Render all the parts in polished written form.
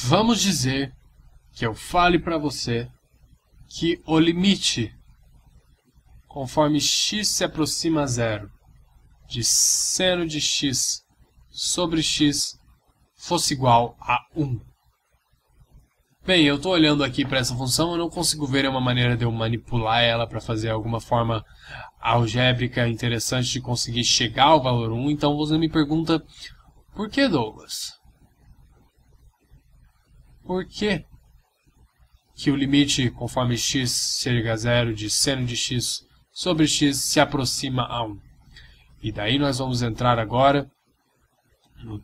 Vamos dizer que eu fale para você que o limite, conforme x se aproxima a zero, de seno de x sobre x fosse igual a 1. Bem, eu estou olhando aqui para essa função, eu não consigo ver uma maneira de eu manipular ela para fazer alguma forma algébrica interessante de conseguir chegar ao valor 1. Então você me pergunta, por que, Douglas? Por que o limite conforme x chega a zero de seno de x sobre x se aproxima a 1? E daí nós vamos entrar agora no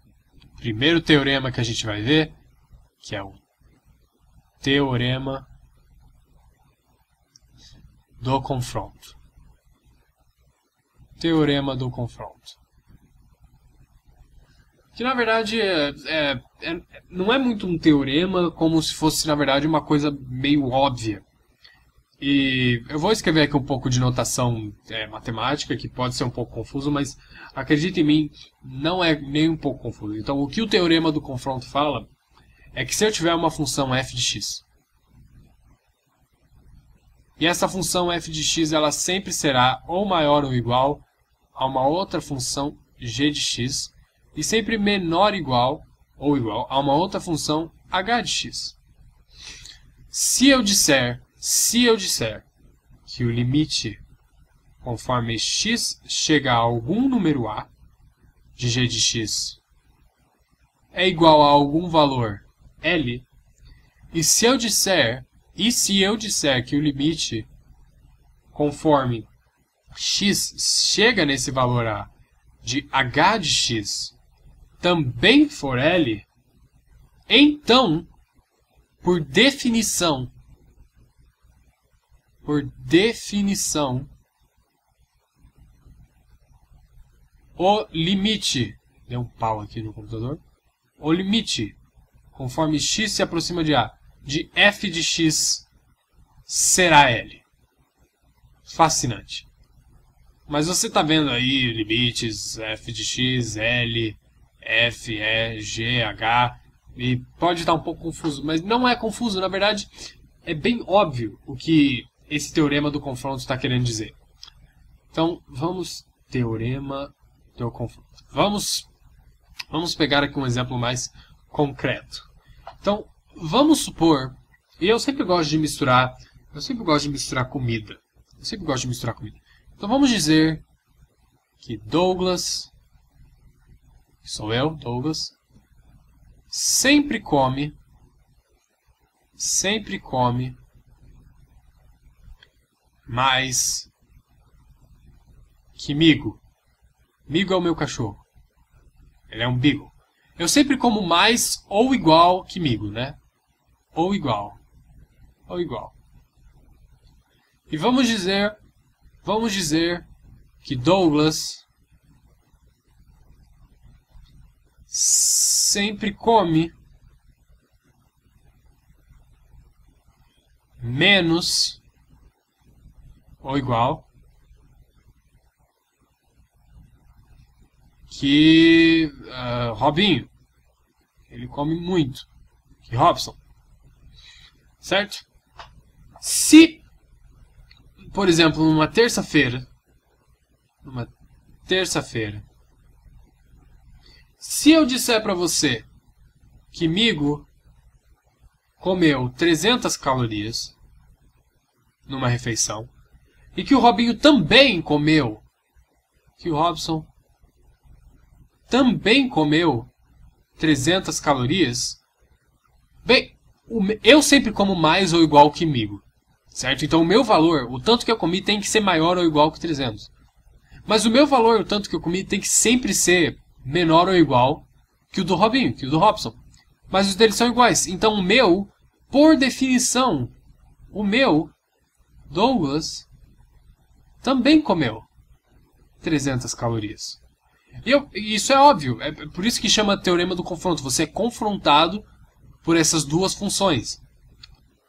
primeiro teorema que a gente vai ver, que é o teorema do confronto. Teorema do confronto. Que na verdade não é muito um teorema, como se fosse na verdade uma coisa meio óbvia. E eu vou escrever aqui um pouco de notação matemática, que pode ser um pouco confuso, mas acredite em mim, não é nem um pouco confuso. Então o que o teorema do confronto fala é que se eu tiver uma função f de x, e essa função f de x ela sempre será ou maior ou igual a uma outra função g de x, e sempre menor ou igual a uma outra função h de x. Se eu disser que o limite conforme x chega a algum número a de g de x é igual a algum valor L, e se eu disser que o limite conforme x chega nesse valor A de h de x também for L, então, por definição, o limite, deu um pau aqui no computador, o limite conforme x se aproxima de A, de f de x, será L. Fascinante. Mas você está vendo aí limites f de x, L, f, e, g, h, e pode estar um pouco confuso, mas não é confuso, na verdade é bem óbvio o que esse teorema do confronto está querendo dizer. Então, teorema do confronto. Vamos pegar aqui um exemplo mais concreto. Então, vamos supor, e eu sempre gosto de misturar comida. Então, vamos dizer que Douglas, que sou eu, Douglas, sempre come mais que Migo. Migo é o meu cachorro. Ele é um beagle. Eu sempre como mais ou igual que Migo, né? Ou igual. E vamos dizer que Douglas sempre come menos ou igual que Robinho. Ele come muito. Que Robson. Certo? Se, por exemplo, numa terça-feira, se eu disser para você que Migo comeu 300 calorias numa refeição e que o Robinho também comeu, que o Robson também comeu 300 calorias, bem, eu sempre como mais ou igual que Migo, certo? Então o meu valor, o tanto que eu comi, tem que ser maior ou igual que 300. Mas o meu valor, o tanto que eu comi, tem que sempre ser menor ou igual que o do Robinho, que o do Robson. Mas os deles são iguais. Então o meu, por definição, Douglas, também comeu 300 calorias. E isso é óbvio. É por isso que chama teorema do confronto. Você é confrontado por essas duas funções,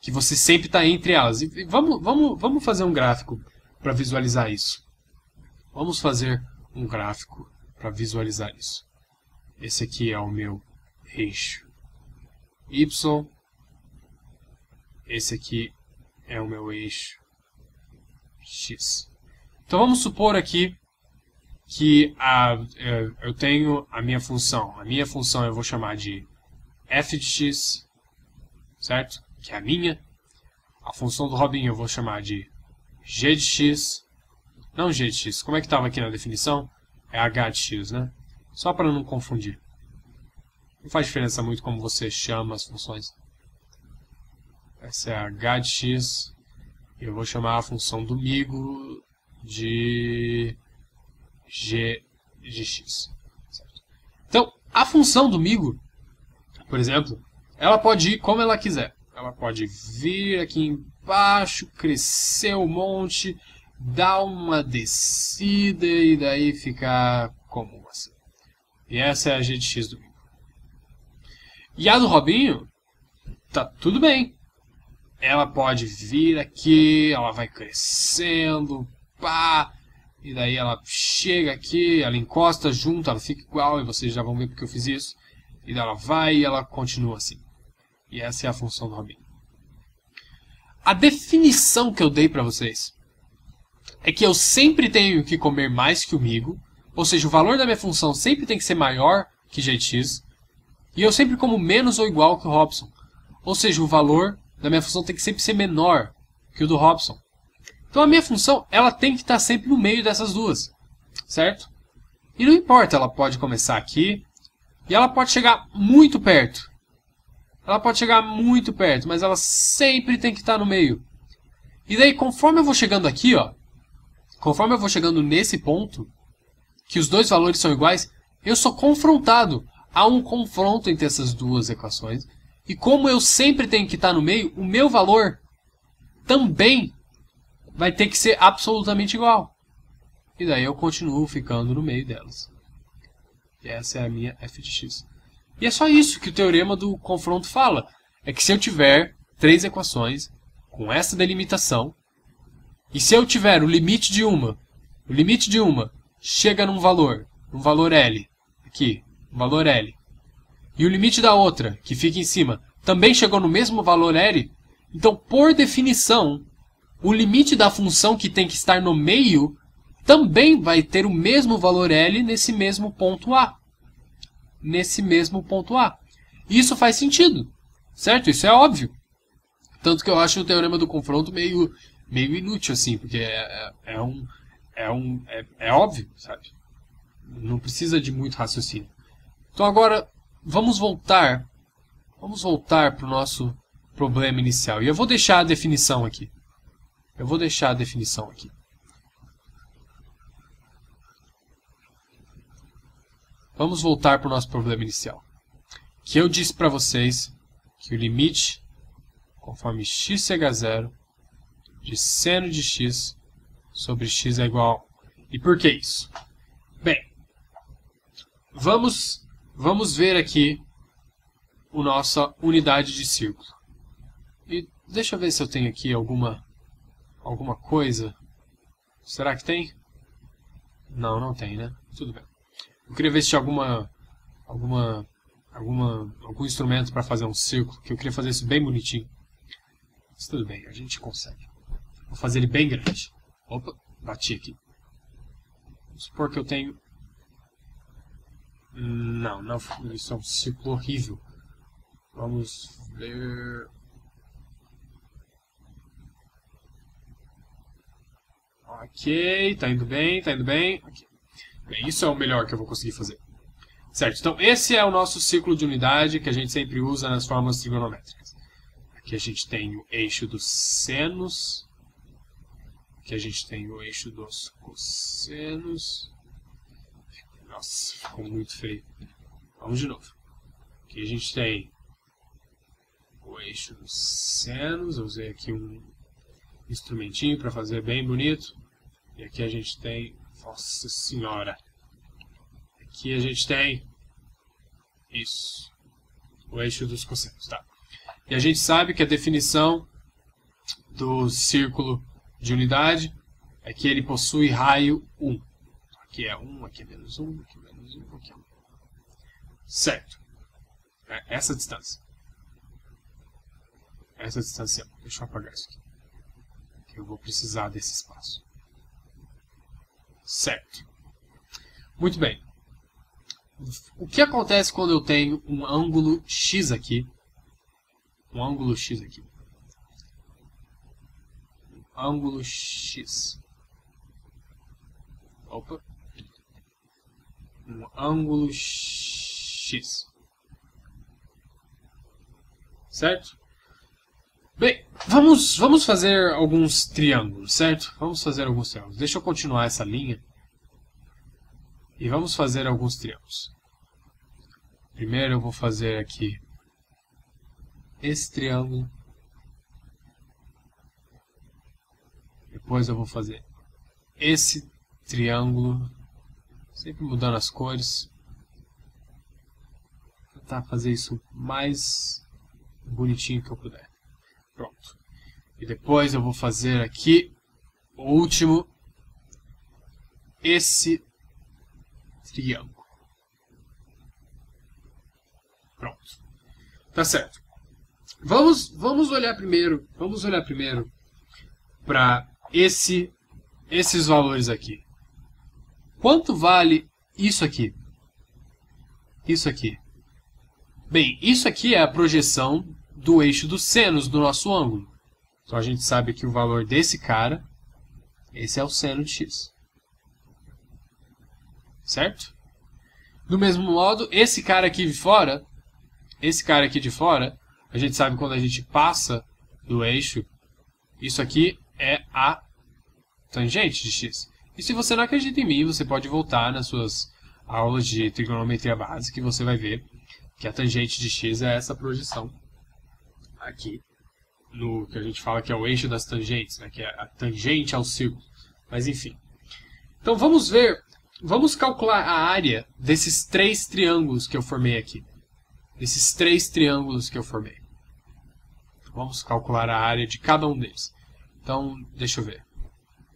que você sempre está entre elas. E vamos fazer um gráfico para visualizar isso. Esse aqui é o meu eixo y. Esse aqui é o meu eixo x. Então vamos supor aqui que eu tenho a minha função. A minha função eu vou chamar de f de x, certo? Que é a minha. A função do Robinho eu vou chamar de g de x. Não g de x. Como é que estava aqui na definição? É h de x, né? Só para não confundir. Não faz diferença muito como você chama as funções. Essa é a h de x. E eu vou chamar a função do migo de g de x. Certo? Então, a função do migo, por exemplo, ela pode ir como ela quiser. Ela pode vir aqui embaixo, crescer um monte, dar uma descida e daí ficar como assim. E essa é a g de x do migo. E a do Robinho, tá tudo bem. Ela pode vir aqui, ela vai crescendo, pá, e daí ela chega aqui, ela encosta junto, ela fica igual, e vocês já vão ver porque eu fiz isso. E daí ela vai e ela continua assim. E essa é a função do Robinho. A definição que eu dei para vocês é que eu sempre tenho que comer mais que o migo, ou seja, o valor da minha função sempre tem que ser maior que g de x, e eu sempre como menos ou igual que o Robson. Ou seja, o valor da minha função tem que sempre ser menor que o do Robson. Então a minha função ela tem que estar sempre no meio dessas duas, certo? E não importa, ela pode começar aqui e ela pode chegar muito perto. Ela pode chegar muito perto, mas ela sempre tem que estar no meio. E daí, conforme eu vou chegando aqui, ó, conforme eu vou chegando nesse ponto, que os dois valores são iguais, eu sou confrontado. Há um confronto entre essas duas equações. E como eu sempre tenho que estar no meio, o meu valor também vai ter que ser absolutamente igual. E daí eu continuo ficando no meio delas. E essa é a minha f de x. E é só isso que o teorema do confronto fala. É que se eu tiver três equações com essa delimitação, e se eu tiver o limite de uma chega num valor L, aqui, um valor L, e o limite da outra, que fica em cima, também chegou no mesmo valor L, então, por definição, o limite da função que tem que estar no meio também vai ter o mesmo valor L nesse mesmo ponto A. Nesse mesmo ponto A. Isso faz sentido, certo? Isso é óbvio. Tanto que eu acho o teorema do confronto meio inútil, assim, porque é óbvio, sabe? Não precisa de muito raciocínio. Então agora, vamos voltar para o nosso problema inicial. E eu vou deixar a definição aqui. Vamos voltar para o nosso problema inicial. Que eu disse para vocês que o limite, conforme x chega a zero, de seno de x sobre x é igual a 1. E por que isso? Bem, vamos ver aqui a nossa unidade de círculo. E deixa eu ver se eu tenho aqui alguma coisa. Será que tem? Não, não tem, né? Tudo bem. Eu queria ver se tinha algum instrumento para fazer um círculo, que eu queria fazer isso bem bonitinho. Mas tudo bem, a gente consegue. Vou fazer ele bem grande. Opa, bati aqui. Vamos supor que eu tenho... Não, isso é um círculo horrível. Vamos ver... Ok, tá indo bem. Okay. Bem, isso é o melhor que eu vou conseguir fazer. Certo, então esse é o nosso círculo de unidade que a gente sempre usa nas fórmulas trigonométricas. Aqui a gente tem o eixo dos senos. Aqui a gente tem o eixo dos cossenos. Nossa, ficou muito feio. Vamos de novo. Aqui a gente tem o eixo dos senos. Eu usei aqui um instrumentinho para fazer bem bonito. E aqui a gente tem... Nossa senhora! Aqui a gente tem... Isso. O eixo dos cossenos, tá? E a gente sabe que a definição do círculo de unidade é que ele possui raio 1. Aqui é 1, aqui é menos 1, aqui é menos 1, aqui é 1. Certo. É essa distância. essa distância. Deixa eu apagar isso aqui. Que eu vou precisar desse espaço. Certo. Muito bem. O que acontece quando eu tenho um ângulo x aqui? Um ângulo x aqui. Um ângulo x. Opa. Um ângulo x. Certo? Bem, vamos fazer alguns triângulos, certo? Vamos fazer alguns triângulos. Deixa eu continuar essa linha. E vamos fazer alguns triângulos. Primeiro eu vou fazer aqui esse triângulo. Depois eu vou fazer esse triângulo. Sempre mudando as cores. Vou tentar fazer isso mais bonitinho que eu puder. Pronto. E depois eu vou fazer aqui o último. Esse triângulo. Pronto. Tá certo. Vamos olhar primeiro para esses valores aqui. Quanto vale isso aqui? Isso aqui. Bem, isso aqui é a projeção do eixo dos senos do nosso ângulo. Então a gente sabe que o valor desse cara, esse é o seno de x. Certo? Do mesmo modo, esse cara aqui de fora, a gente sabe quando a gente passa do eixo, isso aqui é a tangente de x. E se você não acredita em mim, você pode voltar nas suas aulas de trigonometria básica e você vai ver que a tangente de x é essa projeção aqui, no que a gente fala que é o eixo das tangentes, né, que é a tangente ao círculo. Mas enfim. Então vamos calcular a área desses três triângulos que eu formei aqui. Vamos calcular a área de cada um deles. Então, deixa eu ver.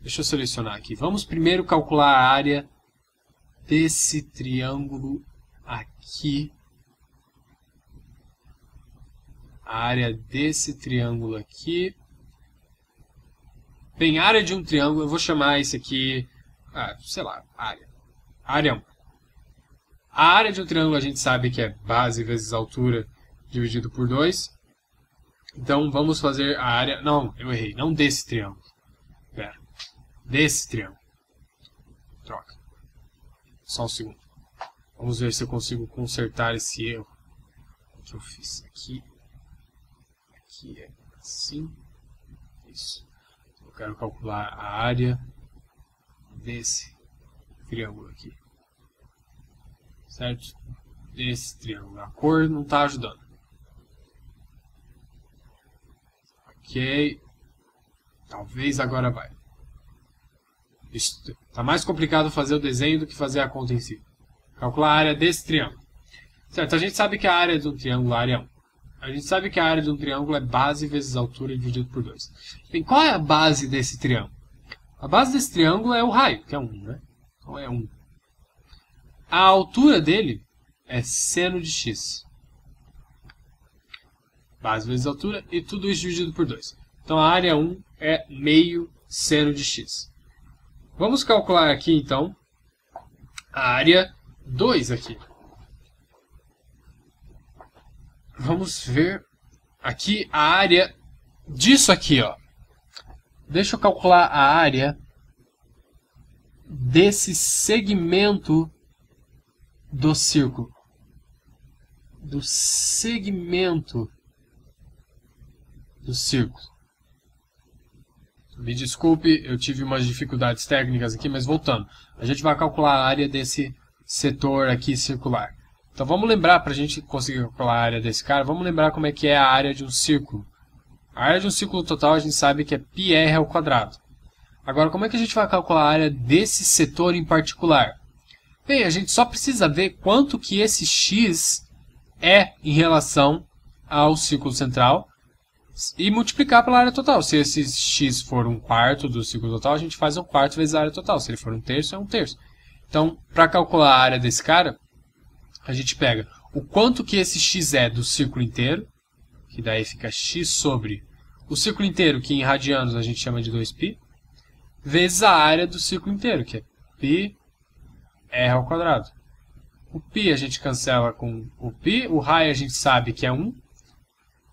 Deixa eu selecionar aqui. Vamos primeiro calcular a área desse triângulo aqui. A área desse triângulo aqui. Bem, a área de um triângulo, eu vou chamar esse aqui, sei lá, área 1. A área de um triângulo a gente sabe que é base vezes altura dividido por 2. Então vamos fazer a área... Não, eu errei. Não desse triângulo. Pera. Desse triângulo. Troca. Só um segundo. Vamos ver se eu consigo consertar esse erro que eu fiz aqui. Aqui é assim. Isso. Eu quero calcular a área desse triângulo aqui. Certo? Desse triângulo. A cor não está ajudando. Ok. Talvez agora vai. Está mais complicado fazer o desenho do que fazer a conta em si. Calcular a área desse triângulo. Certo, a gente sabe que a área de um triângulo é área 1. A gente sabe que a área de um triângulo é base vezes altura dividido por 2. Bem, qual é a base desse triângulo? A base desse triângulo é o raio, que é 1, né? Então é 1. A altura dele é seno de x. Base vezes altura e tudo isso dividido por 2. Então a área 1 é meio seno de x. Vamos calcular aqui então a área 2 aqui. Vamos ver aqui a área disso aqui, ó. Deixa eu calcular a área desse segmento do círculo. Do segmento do círculo. Me desculpe, eu tive umas dificuldades técnicas aqui, mas voltando. A gente vai calcular a área desse setor aqui circular. Então vamos lembrar, para a gente conseguir calcular a área desse cara, vamos lembrar como é que é a área de um círculo. A área de um círculo total a gente sabe que é πr ao quadrado. Agora, como é que a gente vai calcular a área desse setor em particular? Bem, a gente só precisa ver quanto que esse x é em relação ao círculo central e multiplicar pela área total. Se esse x for 1/4 do círculo total, a gente faz 1/4 vezes a área total. Se ele for 1/3, é 1/3. Então, para calcular a área desse cara, a gente pega o quanto que esse x é do círculo inteiro, que daí fica x sobre o círculo inteiro, que em radianos a gente chama de 2π, vezes a área do círculo inteiro, que é πr ao quadrado. O π a gente cancela com o π, o raio a gente sabe que é 1,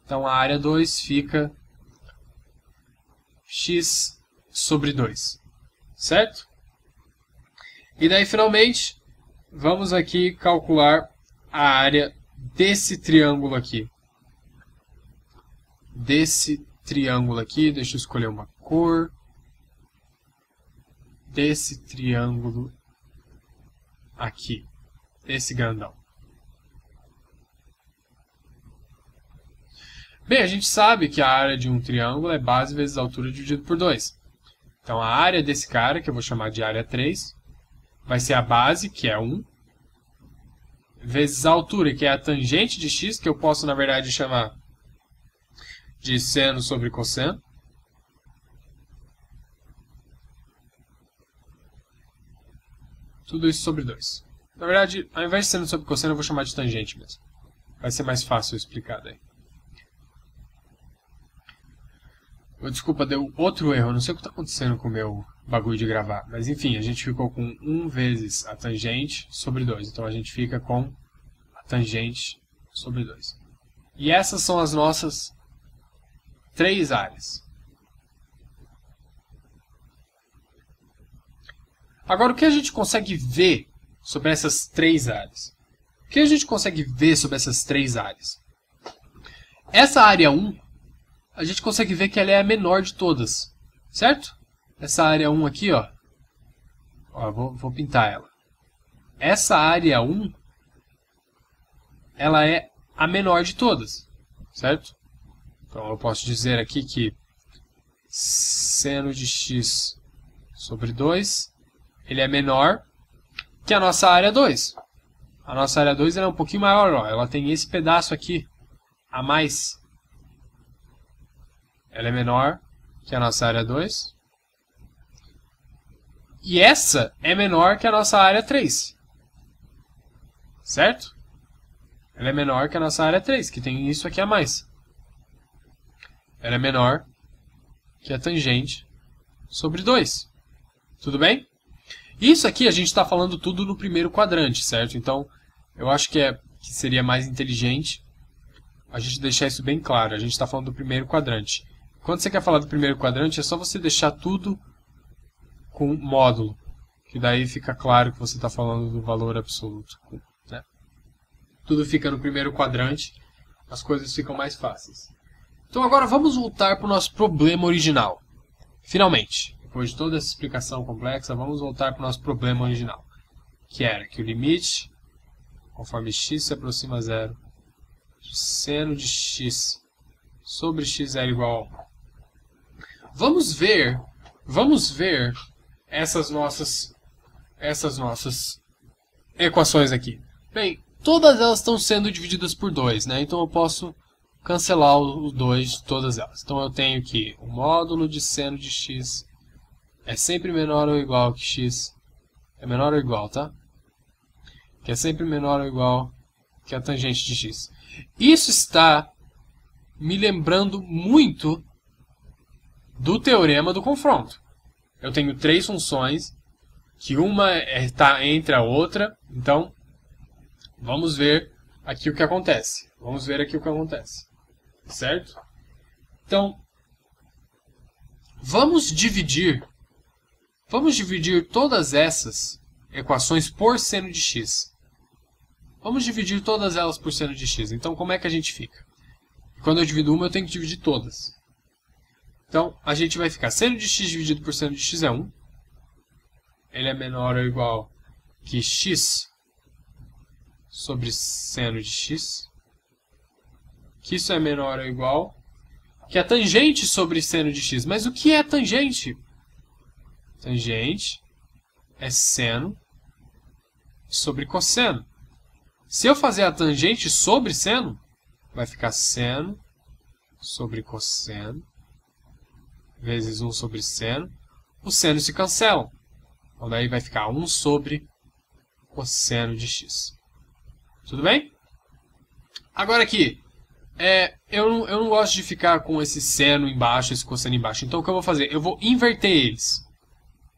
então a área 2 fica x sobre 2, certo? E daí, finalmente, vamos aqui calcular a área desse triângulo aqui. Desse triângulo aqui, deixa eu escolher uma cor. Desse triângulo aqui, esse grandão. Bem, a gente sabe que a área de um triângulo é base vezes a altura dividido por 2. Então, a área desse cara, que eu vou chamar de área 3, vai ser a base, que é 1, vezes a altura, que é a tangente de x, que eu posso, na verdade, chamar de seno sobre cosseno. Tudo isso sobre 2. Na verdade, ao invés de seno sobre cosseno, eu vou chamar de tangente mesmo. Vai ser mais fácil eu explicar daí. Desculpa, deu outro erro. Eu não sei o que está acontecendo com o meu bagulho de gravar. Mas enfim, a gente ficou com 1 vezes a tangente sobre 2. Então a gente fica com a tangente sobre 2. E essas são as nossas 3 áreas. Agora, o que a gente consegue ver sobre essas 3 áreas? O que a gente consegue ver sobre essas 3 áreas? Essa área 1, a gente consegue ver que ela é a menor de todas, certo? Essa área 1 aqui, ó, vou pintar ela. Essa área 1, ela é a menor de todas, certo? Então eu posso dizer aqui que seno de x sobre 2, ele é menor que a nossa área 2. A nossa área 2 ela é um pouquinho maior, ó. Ela tem esse pedaço aqui a mais. Ela é menor que a nossa área 2. E essa é menor que a nossa área 3. Certo? Ela é menor que a nossa área 3, que tem isso aqui a mais. Ela é menor que a tangente sobre 2. Tudo bem? Isso aqui a gente está falando tudo no primeiro quadrante, certo? Então, eu acho que seria mais inteligente a gente deixar isso bem claro. A gente está falando do primeiro quadrante. Quando você quer falar do primeiro quadrante, é só você deixar tudo com módulo, que daí fica claro que você está falando do valor absoluto. Né? Tudo fica no primeiro quadrante, as coisas ficam mais fáceis. Então agora vamos voltar para o nosso problema original. Finalmente, depois de toda essa explicação complexa, vamos voltar para o nosso problema original, que era que o limite, conforme x se aproxima a zero, seno de x sobre x é igual a 1. Vamos ver essas nossas equações aqui. Bem, todas elas estão sendo divididas por 2, né? Então eu posso cancelar o 2 de todas elas. Então eu tenho que o módulo de seno de x é sempre menor ou igual que x. É menor ou igual, tá? Que é sempre menor ou igual que a tangente de x. Isso está me lembrando muito do teorema do confronto. Eu tenho 3 funções, que uma está entre a outra, então vamos ver aqui o que acontece. Certo? Então, vamos dividir todas essas equações por seno de x. Vamos dividir todas elas por seno de x. Então, como é que a gente fica? Quando eu divido uma, eu tenho que dividir todas. Então, a gente vai ficar seno de x dividido por seno de x é 1. Ele é menor ou igual que x sobre seno de x. Que isso é menor ou igual que a tangente sobre seno de x. Mas o que é tangente? Tangente é seno sobre cosseno. Se eu fazer a tangente sobre seno, vai ficar seno sobre cosseno vezes 1 sobre seno. Os senos se cancelam. Então daí vai ficar 1 sobre cosseno de x. Tudo bem? Agora aqui, eu não gosto de ficar com esse seno embaixo, esse cosseno embaixo. Então o que eu vou fazer? Eu vou inverter eles.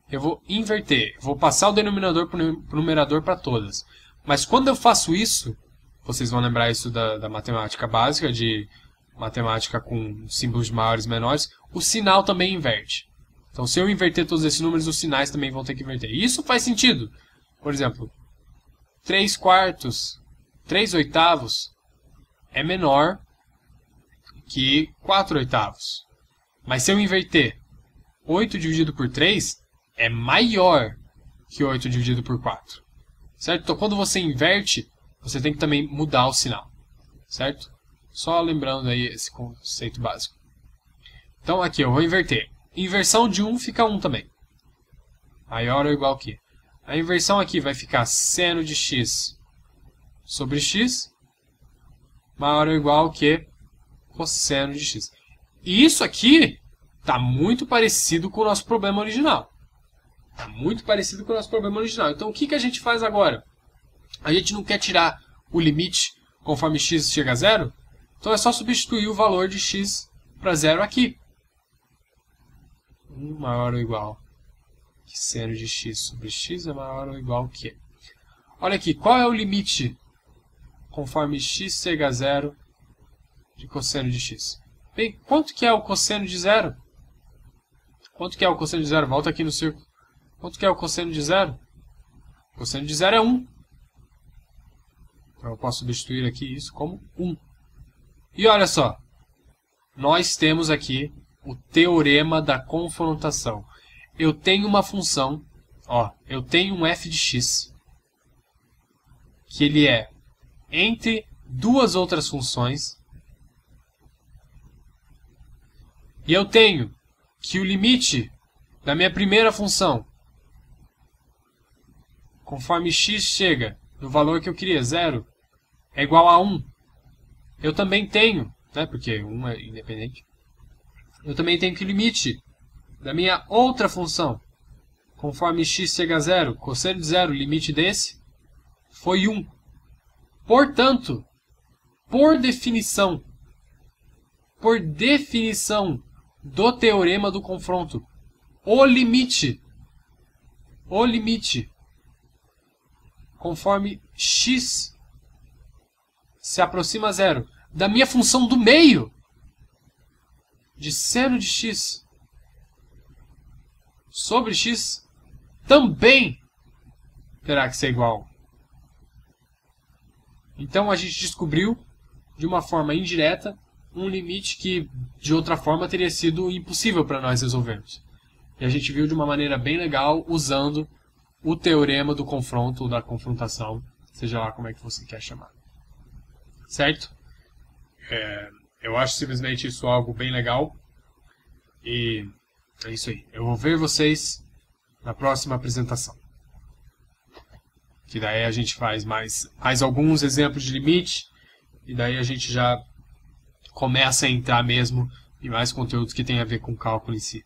Eu vou inverter. Vou passar o denominador para o numerador para todas. Mas quando eu faço isso, vocês vão lembrar isso da matemática básica, de matemática com símbolos maiores e menores, o sinal também inverte. Então se eu inverter todos esses números, os sinais também vão ter que inverter. E isso faz sentido. Por exemplo, 3/4, 3/8 é menor que 4/8. Mas se eu inverter 8 dividido por 3, é maior que 8 dividido por 4. Certo? Então quando você inverte, você tem que também mudar o sinal. Certo? Só lembrando aí esse conceito básico. Então aqui eu vou inverter. Inversão de 1 fica 1 também. Maior ou igual que. A inversão aqui vai ficar seno de x sobre x maior ou igual que cosseno de x. E isso aqui está muito parecido com o nosso problema original. Está muito parecido com o nosso problema original. Então o que a gente faz agora? A gente não quer tirar o limite conforme x chega a zero? Então é só substituir o valor de x para zero aqui. 1 maior ou igual que seno de x sobre x é maior ou igual que. Olha aqui, qual é o limite conforme x chega a zero de cosseno de x? Bem, quanto que é o cosseno de zero? Quanto que é o cosseno de zero? Volta aqui no círculo. Quanto que é o cosseno de zero? O cosseno de zero é 1. Então eu posso substituir aqui isso como 1. E olha só, nós temos aqui o teorema da confrontação. Eu tenho uma função, eu tenho um f de x, que ele é entre duas outras funções, e eu tenho que o limite da minha primeira função, conforme x chega no valor que eu queria, 0, é igual a 1. Eu também tenho, porque 1 é independente, eu também tenho que o limite da minha outra função, conforme x chega a 0, cosseno de 0, o limite desse foi 1. Portanto, por definição do teorema do confronto, o limite, conforme x se aproxima a 0, da minha função do meio, de seno de x sobre x, também terá que ser igual. Então a gente descobriu, de uma forma indireta, um limite que, de outra forma, teria sido impossível para nós resolvermos. E a gente viu de uma maneira bem legal, usando o teorema do confronto ou da confrontação, seja lá como é que você quer chamar. Certo? Eu acho simplesmente isso algo bem legal. E é isso aí. Eu vou ver vocês na próxima apresentação. Que daí a gente faz mais alguns exemplos de limite. E daí a gente já começa a entrar mesmo em mais conteúdos que tem a ver com cálculo em si.